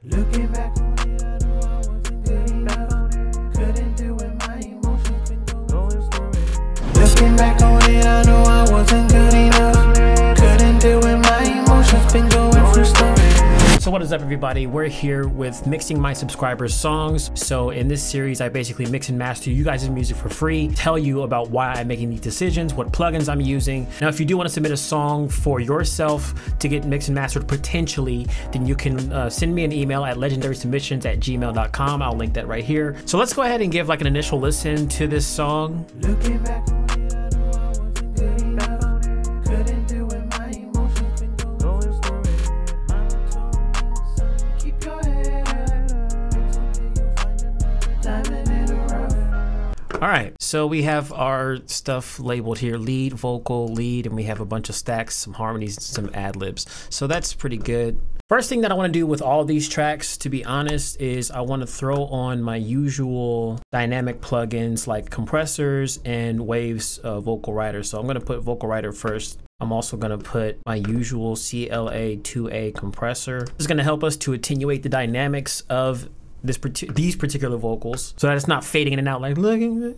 Looking back on it, I know I wasn't good enough. Couldn't deal with my emotions, been going through it. Looking back on it, I know I wasn't good enough. Couldn't deal with my emotions, been going through stuff. So what is up, everybody? We're here with mixing my subscribers' songs. So in this series, I basically mix and master you guys' music for free, tell you about why I'm making these decisions, what plugins I'm using. Now, if you do want to submit a song for yourself to get mixed and mastered potentially, then you can send me an email at legendarysubmissions@gmail.com. I'll link that right here. So let's go ahead and give like an initial listen to this song. Looking back on it, I know I wasn't good enough. Couldn't deal with my emotions, been going through it. Mama told me, son, keep your head up. It's okay, you'll find another diamond in the rough. All right, so we have our stuff labeled here: lead, vocal, lead, and we have a bunch of stacks, some harmonies, some ad-libs. So that's pretty good. First thing that I want to do with all these tracks, to be honest, is I want to throw on my usual dynamic plugins like compressors and Waves Vocal Writer. So I'm going to put Vocal Writer first. I'm also going to put my usual CLA 2A compressor. This is going to help us to attenuate the dynamics of these particular vocals, so that it's not fading in and out like looking.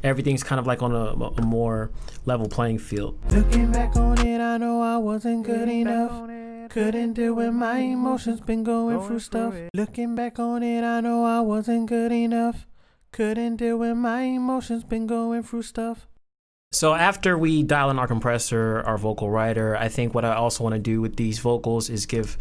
Everything's kind of like on a more level playing field. Looking back on it, I know I wasn't good enough. Couldn't deal with my emotions, been going through stuff. Looking back on it, I know I wasn't good enough. Couldn't deal with my emotions, been going through stuff. So after we dial in our compressor, our vocal writer, I think what I also want to do with these vocals is give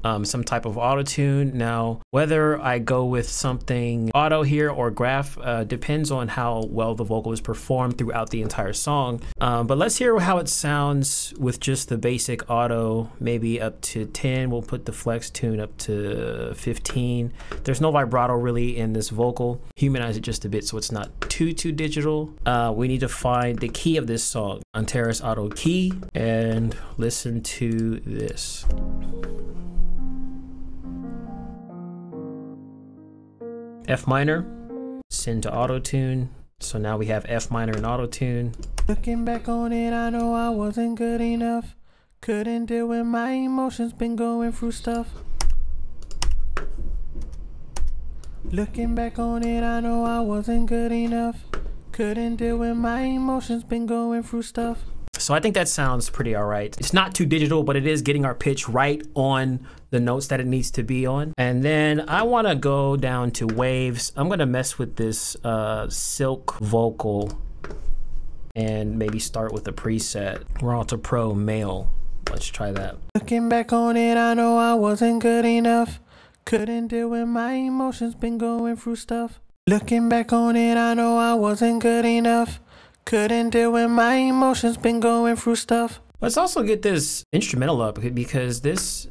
some type of auto tune. Now, whether I go with something auto here or graph depends on how well the vocal is performed throughout the entire song. But let's hear how it sounds with just the basic auto, maybe up to 10. We'll put the flex tune up to 15. There's no vibrato really in this vocal. Humanize it just a bit so it's not too digital. We need to find the key of this song, Antares Auto Key, and listen to this. F minor, send to auto tune. So now we have F minor and auto tune. Looking back on it, I know I wasn't good enough. Couldn't deal with my emotions, been going through stuff. Looking back on it, I know I wasn't good enough. Couldn't deal with my emotions, been going through stuff. So I think that sounds pretty all right. It's not too digital, but it is getting our pitch right on the notes that it needs to be on. And then I want to go down to waves. I'm going to mess with this silk vocal and maybe start with a preset. We're on to Pro Male. Let's try that. Looking back on it, I know I wasn't good enough. Couldn't deal with my emotions, been going through stuff. Looking back on it, I know I wasn't good enough. Couldn't deal with my emotions, been going through stuff. Let's also get this instrumental up because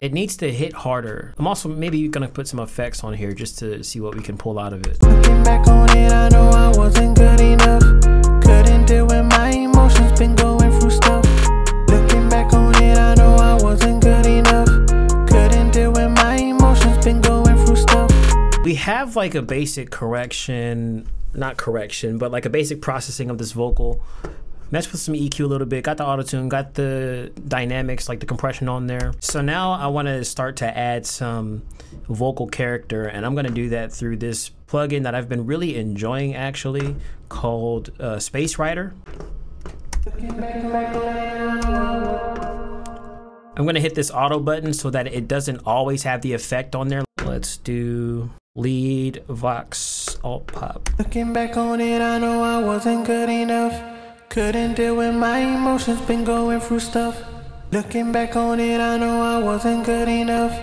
it needs to hit harder. I'm also maybe gonna put some effects on here just to see what we can pull out of it. Looking back on it, I know I wasn't good enough. Couldn't deal with my emotions, been going through stuff. Looking back on it, I know I wasn't good enough. Couldn't deal with my emotions, been going through stuff. We have like a basic correction, not correction, but like a basic processing of this vocal. Messed with some EQ a little bit, got the auto-tune, got the dynamics, like the compression on there. So now I want to start to add some vocal character, and I'm going to do that through this plugin that I've been really enjoying actually, called Space Writer. I'm going to hit this auto button so that it doesn't always have the effect on there. Let's do lead, vox, alt pop. Looking back on it, I know I wasn't good enough. Couldn't deal with my emotions, been going through stuff. Looking back on it, I know I wasn't good enough.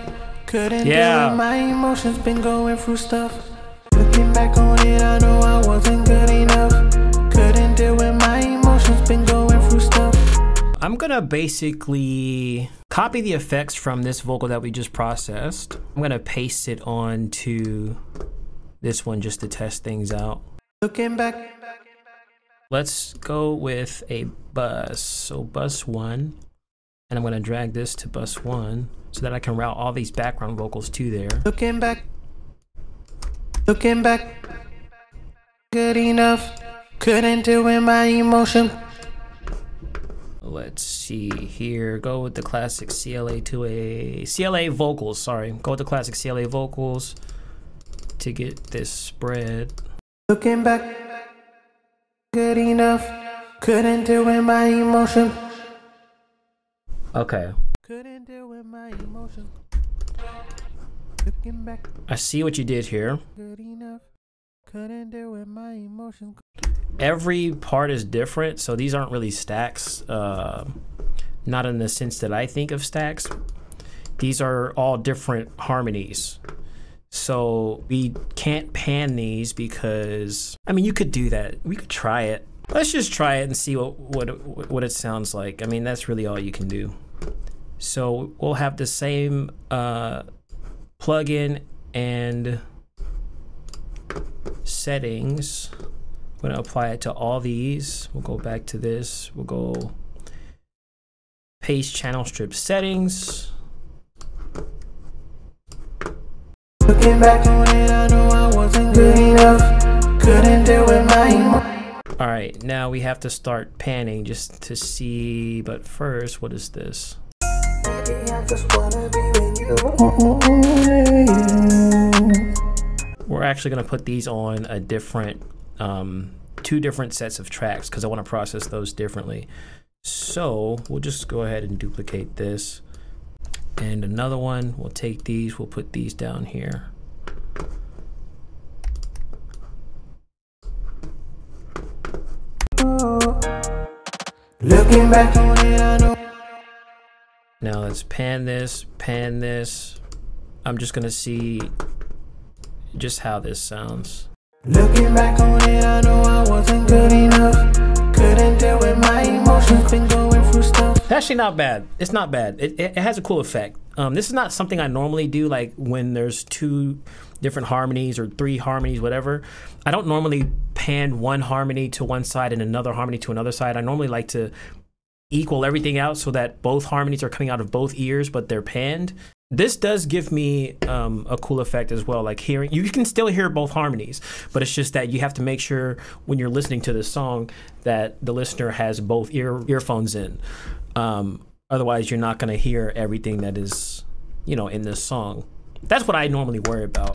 Couldn't deal with my emotions, been going through stuff. Looking back on it, I know I wasn't good enough. Couldn't deal with my emotions, been going through stuff. I'm gonna basically copy the effects from this vocal that we just processed. I'm gonna paste it onto this one just to test things out. Looking back. Let's go with a bus. So bus 1, and I'm gonna drag this to bus 1 so that I can route all these background vocals to there. Looking back. Looking back. Good enough. Couldn't deal with my emotion. let's see here. Go with the classic CLA vocals. Sorry, go with the classic CLA vocals to get this spread. Looking back, good enough. Couldn't deal with my emotion. Okay. Couldn't deal with my emotion. Looking back, I see what you did here. good enough. Couldn't deal with my emotion. Every part is different, so these aren't really stacks. Not in the sense that I think of stacks. These are all different harmonies. So we can't pan these because, I mean, you could do that. We could try it. Let's just try it and see what it sounds like. I mean, that's really all you can do. So we'll have the same plugin and settings. I'm going to apply it to all these. We'll go back to this. We'll go paste channel strip settings. Looking back on it, I know I wasn't good enough. Couldn't deal with my emotion. All right, now we have to start panning just to see, but first, what is this? Baby, I just wanna be with you. We're actually gonna put these on a different, two different sets of tracks because I wanna process those differently. So we'll just go ahead and duplicate this. And another one, we'll take these, we'll put these down here. Looking back on it, I know. Now let's pan this, pan this. I'm just gonna see just how this sounds. Looking back on it, I know I wasn't good enough. Couldn't deal with my emotions, been going through stuff. It's actually not bad. It's not bad. It has a cool effect. This is not something I normally do, like when there's two different harmonies or three harmonies, whatever. I don't normally pan one harmony to one side and another harmony to another side. I normally like to equal everything out so that both harmonies are coming out of both ears, but they're panned. This does give me a cool effect as well, like hearing, you can still hear both harmonies, but it's just that you have to make sure when you're listening to this song that the listener has both earphones in. Otherwise, you're not going to hear everything that is, you know, in this song. That's what I normally worry about.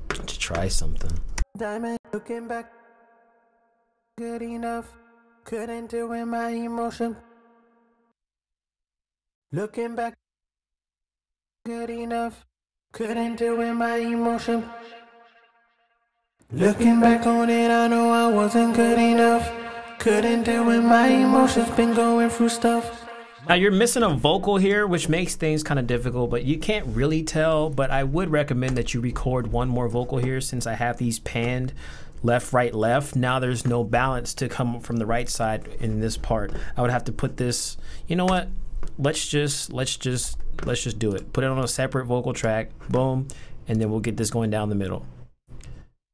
To try something. Diamond, looking back, good enough. Couldn't deal with my emotion. Looking back, good enough. Couldn't deal with my emotion. Looking back on it, I know I wasn't good enough. Couldn't deal with my emotions, been going through stuff. Now you're missing a vocal here, which makes things kind of difficult, but you can't really tell. But I would recommend that you record one more vocal here since I have these panned left, right, left. Now there's no balance to come from the right side in this part. I would have to put this, you know what? Let's just do it. Put it on a separate vocal track, boom, and then we'll get this going down the middle.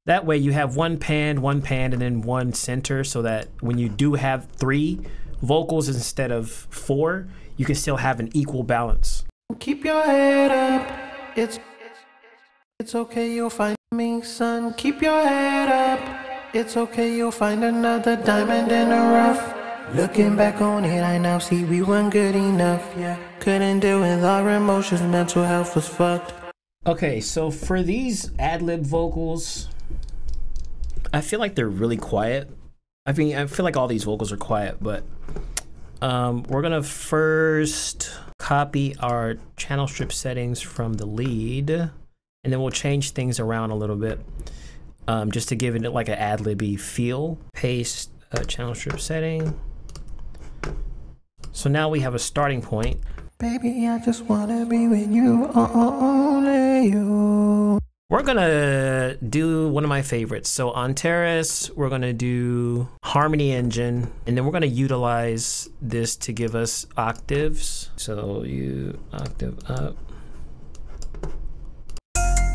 That way you have one panned, and then one center, so that when you do have three vocals instead of four, you can still have an equal balance. Keep your head up. It's okay, you'll find me, son. Keep your head up. It's okay, you'll find another diamond in the rough. Looking back on it, I now see we weren't good enough. Yeah, couldn't deal with our emotions. Mental health was fucked. Okay, so for these ad-lib vocals, I feel like they're really quiet. I mean, I feel like all these vocals are quiet, but we're gonna first copy our channel strip settings from the lead, and then we'll change things around a little bit just to give it like an ad-lib-y feel. Paste channel strip setting. So now we have a starting point. Baby, I just wanna be with you, only you. We're gonna do one of my favorites. So on Terrace, we're gonna do Harmony Engine, and then we're gonna utilize this to give us octaves. So you octave up.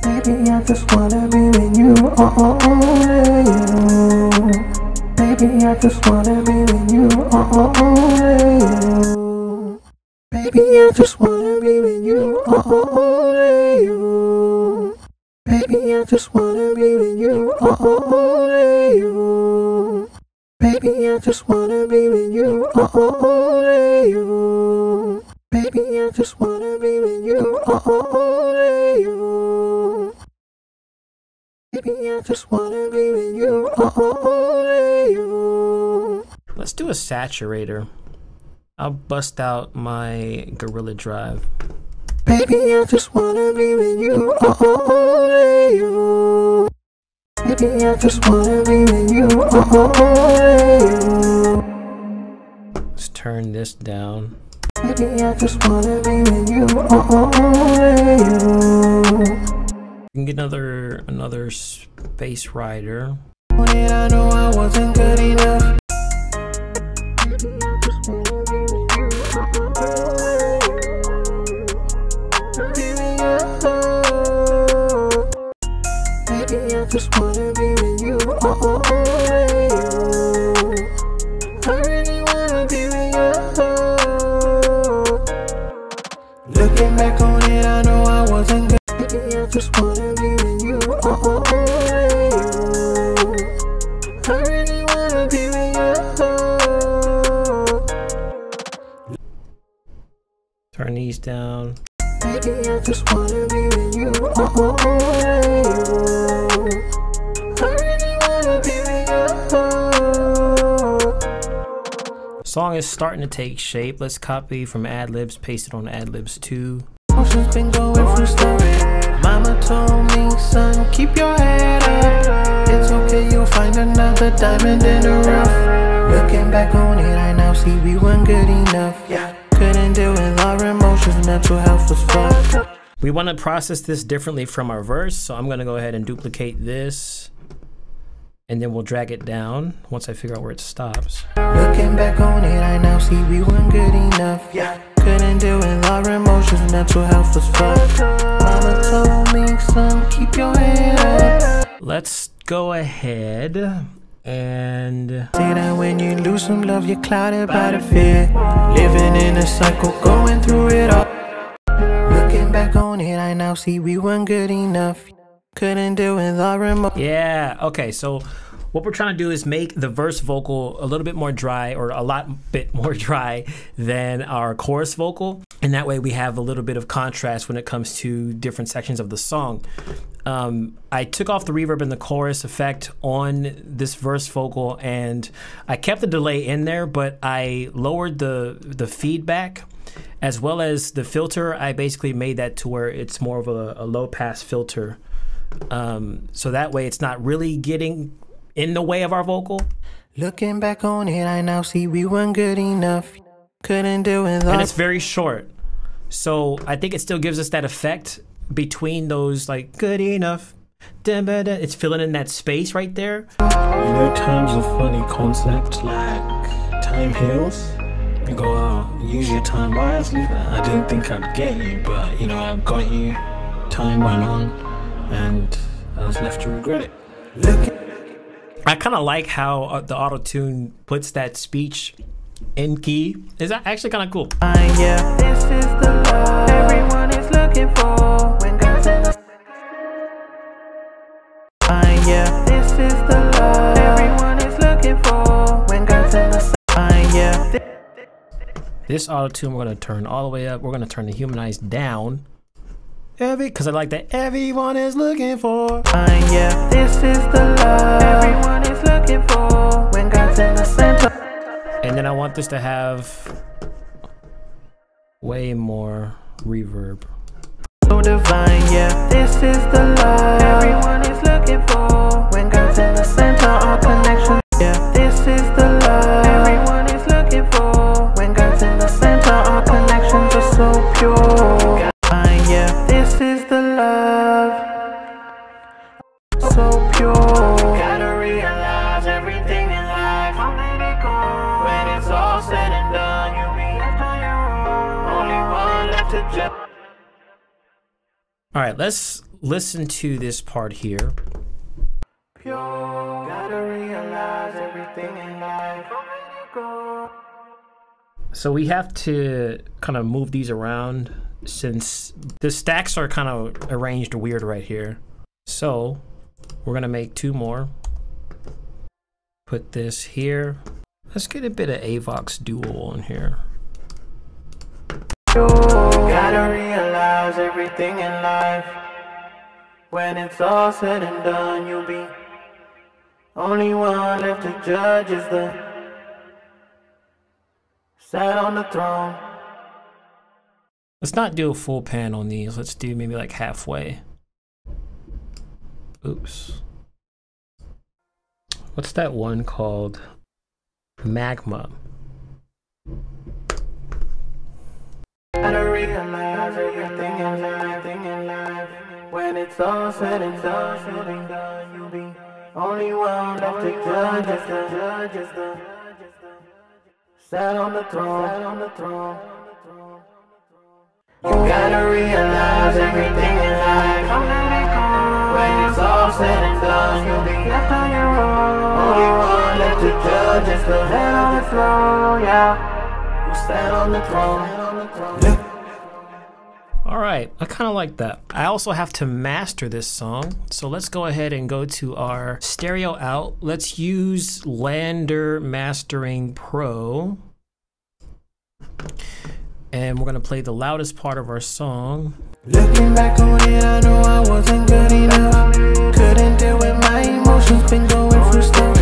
Baby, I just wanna be with you, only you. Baby, I just wanna be with you, only you. Baby, I just wanna be with you, only you. Baby, I just wanna be with you, only you. Baby, Baby, I just wanna be with you, only you. Baby, I just wanna be with you, only you. Baby, I just wanna be with you, only you. Let's do a saturator. I'll bust out my Gorilla Drive. Baby, I just wanna be with you, only you. Baby, I just wanna be with you, only you. Let's turn this down. Baby, I just wanna be with you, only you. We can get another space rider. I know I wasn't good enough. Baby, I just wanna be with you, only you. I really wanna be with you. Looking back on it, I know I wasn't good. Baby, I just wanna be with you, only you. I really wanna be with you. Turn these down. Baby, I just wanna be with you, only you. I really wanna be with you. Song is starting to take shape. Let's copy from ad-libs, paste it on ad-libs 2. Emotions been going through stuff. Mama told me, son, keep your head up. It's okay, you'll find another diamond in the rough. Looking back on it, I now see we weren't good enough. Couldn't deal with our emotions, mental health was fucked. We want to process this differently from our verse, so I'm going to go ahead and duplicate this, and then we'll drag it down once I figure out where it stops. Looking back on it, I now see we weren't good enough. Couldn't deal with our emotions, mental health was fucked. Mama told me, son, keep your head up. Let's go ahead and say that when you lose some love, you're clouded by the fear. Living in a cycle, going through it all. Looking back on it, I now see we weren't good enough. Couldn't deal with our emotions. yeah, okay, so what we're trying to do is make the verse vocal a little bit more dry, or a lot bit more dry than our chorus vocal. And that way we have a little bit of contrast when it comes to different sections of the song. I took off the reverb and the chorus effect on this verse vocal, and I kept the delay in there, but I lowered the feedback as well as the filter. I basically made that to where it's more of a low pass filter. So that way it's not really getting in the way of our vocal. Looking back on it, I now see we weren't good enough. Couldn't deal with and it's very short, so I think it still gives us that effect between those, like, good enough. It's filling in that space right there. You know, time's a funny concept, like time heals. You go out, use your time wisely. I didn't think I'd get you, but you know, I got you. Time went on, and I was left to regret it. I kind of like how the auto-tune puts that speech in key. Is that actually kind of cool? Yeah, this is the love everyone is looking for. When God's in the yeah, this is the love everyone is looking for. When God's in the yeah. This auto-tune we're going to turn all the way up. We're going to turn the humanized down. Because I like that everyone is looking for. Yeah, this is the love everyone is looking for. When God's in the center. And then I want this to have way more reverb. So divine, yeah, this is the love everyone is looking for. When God's in the center, our connection. Yeah, this is the love everyone is looking for. When God's in the center, our connections are so pure. Yeah, this is the love, so pure. Gotta realize everything in life, don't let it go. When it's all said and done, you'll be left on your own. Only one left to judge. All right, let's listen to this part here. Pure, gotta realize everything in life, don't let it go. So we have to kind of move these around, since the stacks are kind of arranged weird right here. So we're gonna make 2 more. put this here. Let's get a bit of Avox Dual on here. You gotta realize everything in life. When it's all said and done, you'll be only one left to judge is the sat on the throne. Let's not do a full pan on these. Let's do maybe like halfway. Oops. What's that one called? Magma. Gotta realize everything in life. When it's all said and done, you'll be only one left to judge is the sat on the throne. You gotta realize everything in life. When it's all said and done, you'll be left on your own. Only one left to judge is the head on the throne, yeah. Who sat on the throne. All right, I kind of like that. I also have to master this song. So let's go ahead and go to our stereo out. Let's use Lander Mastering Pro. And we're gonna play the loudest part of our song. Looking back on it, I know I wasn't good enough. Couldn't deal with my emotions, been going through stuff.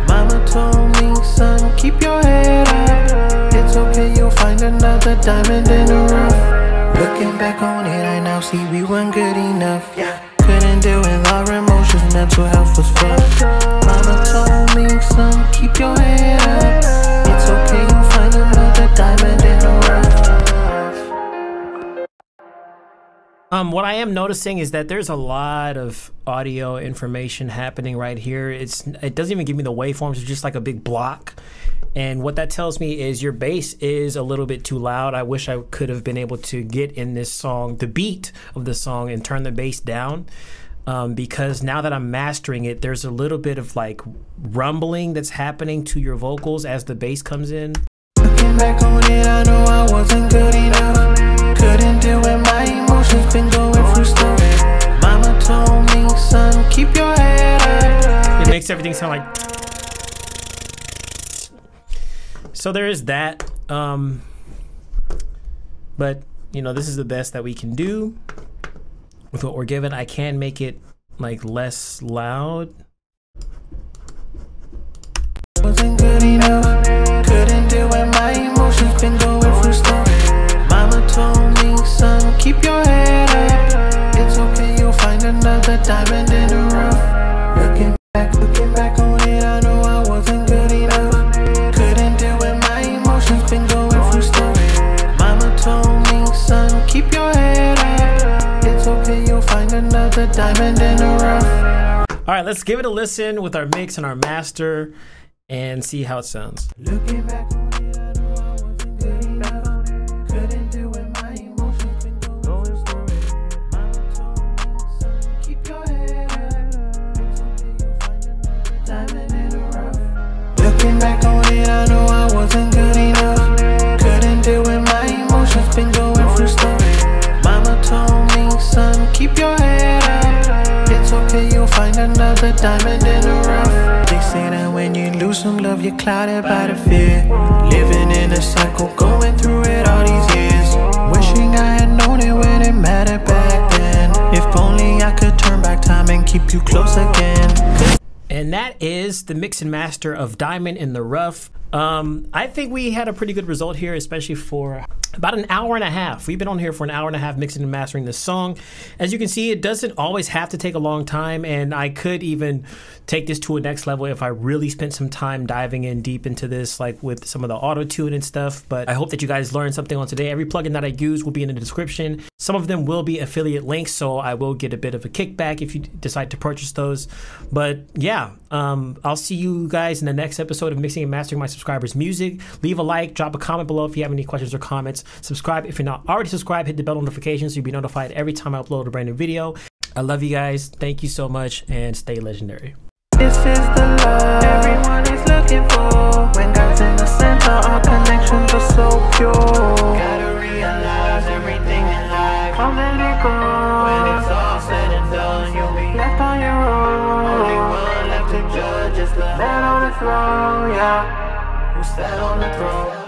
Mama told me, son, keep your head up. It's okay, you'll find another diamond in the rough. Looking back on it, I now see we weren't good enough. Couldn't deal with our emotions, mental health was fucked. Mama told me, son, keep your head up. It's okay, you'll find another diamond in the rough. What I am noticing is that there's a lot of audio information happening right here. It doesn't even give me the waveforms, it's just like a big block. And what that tells me is your bass is a little bit too loud. I wish I could have been able to get in this song, the beat of the song, and turn the bass down. Because now that I'm mastering it, there's a little bit of like rumbling that's happening to your vocals as the bass comes in. Looking back on it, I know I wasn't good enough. Couldn't deal with my emotions, been going through stuff. Mama told me, son, keep your head up. It makes everything sound like... So there is that. But, you know, this is the best that we can do with what we're given. I can make it like less loud. Wasn't good enough. Couldn't deal with my emotions, been going through stuff. Mama told me, son, keep your head up. It's okay, you'll find another diamond in the rough. Looking back on it, I know I wasn't good enough. Couldn't deal with my emotions, been going through stuff. Mama told me, son, keep your head up. It's okay, you'll find another diamond in the rough. All right, let's give it a listen with our mix and our master and see how it sounds. Looking back on it, I know I wasn't good enough. Couldn't deal with my emotions, been going through it. Mama told me, son, keep your head up. It's okay, you'll find another diamond in the rough. Looking back on it, I know I wasn't good enough. Couldn't deal with my emotions, been going through stuff. Mama told me, son, keep your head up. It's okay, you'll find another diamond in the rough. They say that when you lose some love, you're clouded by the fear. Living in a cycle, going through it all these years. Wishing I had known it when it mattered back then. If only I could turn back time and keep you close again. And that is the mix and master of Diamond in the Rough. I think we had a pretty good result here, especially for about an hour and a half. We've been on here for an hour and a half mixing and mastering this song. As you can see, it doesn't always have to take a long time, and I could even take this to a next level if I really spent some time diving in deep into this, like with some of the auto-tune and stuff. But I hope that you guys learned something on today. Every plugin that I use will be in the description. Some of them will be affiliate links, so I will get a bit of a kickback if you decide to purchase those. But yeah, I'll see you guys in the next episode of Mixing and Mastering My Subscribers Music. Leave a like, drop a comment below if you have any questions or comments. Subscribe if you're not already subscribed. Hit the bell notifications so you'll be notified every time I upload a brand new video. I love you guys. Thank you so much, and stay legendary. This is the love everyone is looking for. When God's in the center, our connections are so pure. Gotta realize everything in life from the go. When it's all said and done, you'll be left on your own. Only one left to judge is the man on the the throne, yeah? Who's that on the throne?